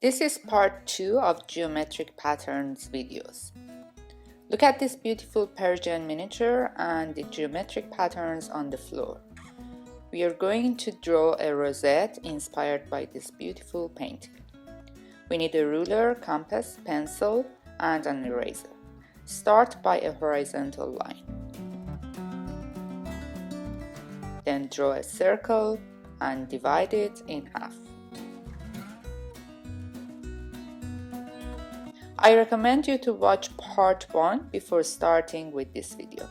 This is part 2 of geometric patterns videos. Look at this beautiful Persian miniature and the geometric patterns on the floor. We are going to draw a rosette inspired by this beautiful painting. We need a ruler, compass, pencil, and an eraser. Start by a horizontal line. Then draw a circle and divide it in half. I recommend you to watch part 1 before starting with this video.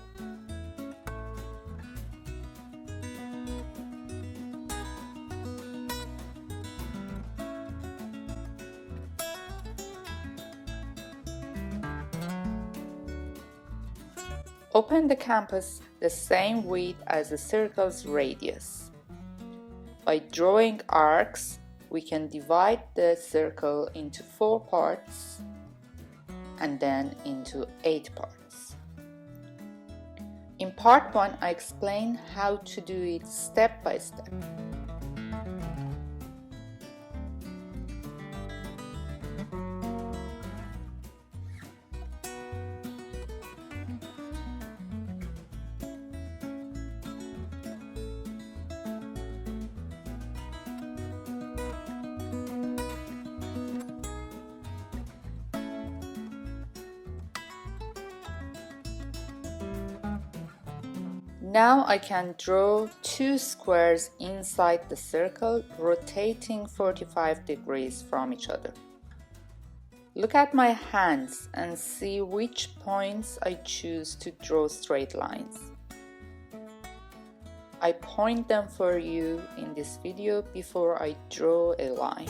Open the compass the same width as the circle's radius. By drawing arcs, we can divide the circle into 4 parts and then into 8 parts. In part 1, I explain how to do it step by step. Now I can draw 2 squares inside the circle, rotating 45 degrees from each other. Look at my hands and see which points I choose to draw straight lines. I point them for you in this video before I draw a line.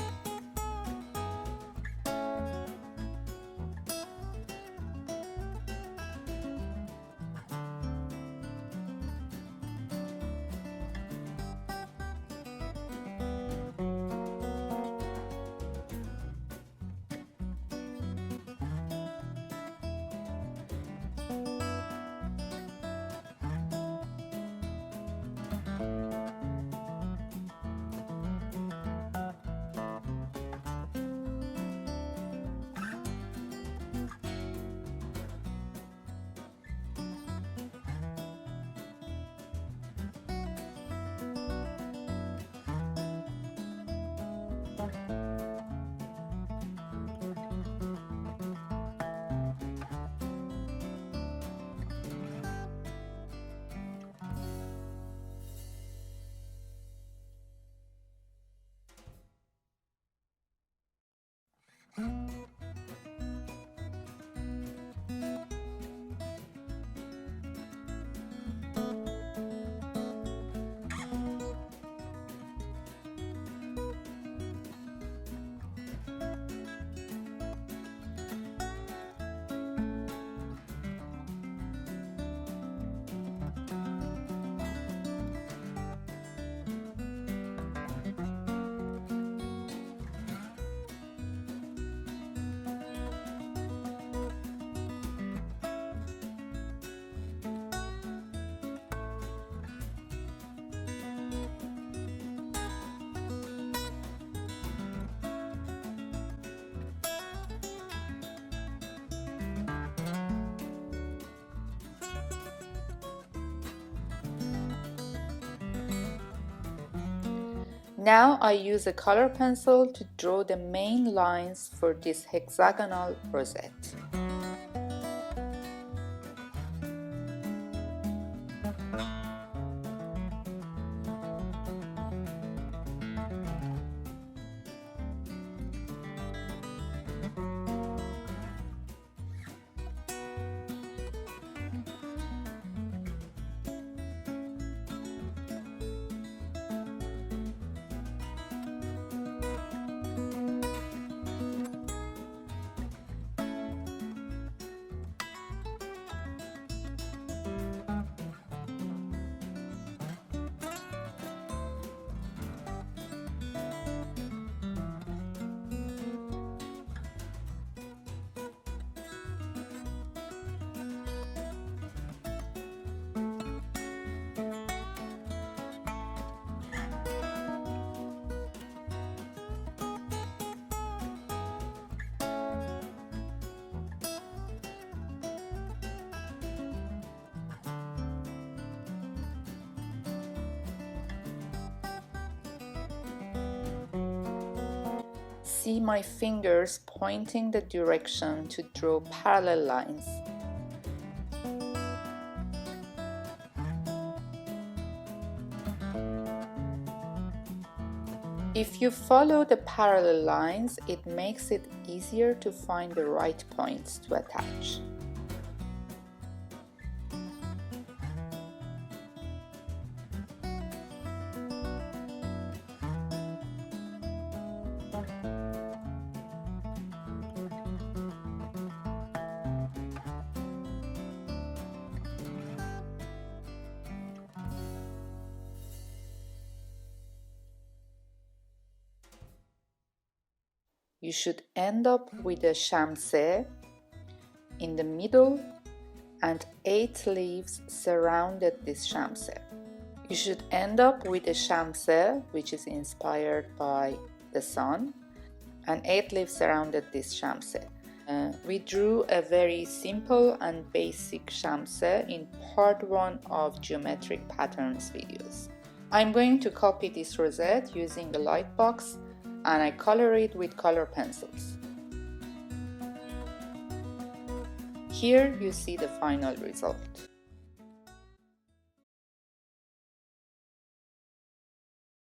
Now I use a color pencil to draw the main lines for this hexagonal rosette. see my fingers pointing the direction to draw parallel lines. If you follow the parallel lines, it makes it easier to find the right points to attach. You should end up with a shamse in the middle and 8 leaves surrounded this shamse. You should end up with a shamse which is inspired by the sun, and 8 leaves surrounded this shamse. We drew a very simple and basic shamse in part 1 of geometric patterns videos. I'm going to copy this rosette using a light box, and I color it with color pencils. Here you see the final result.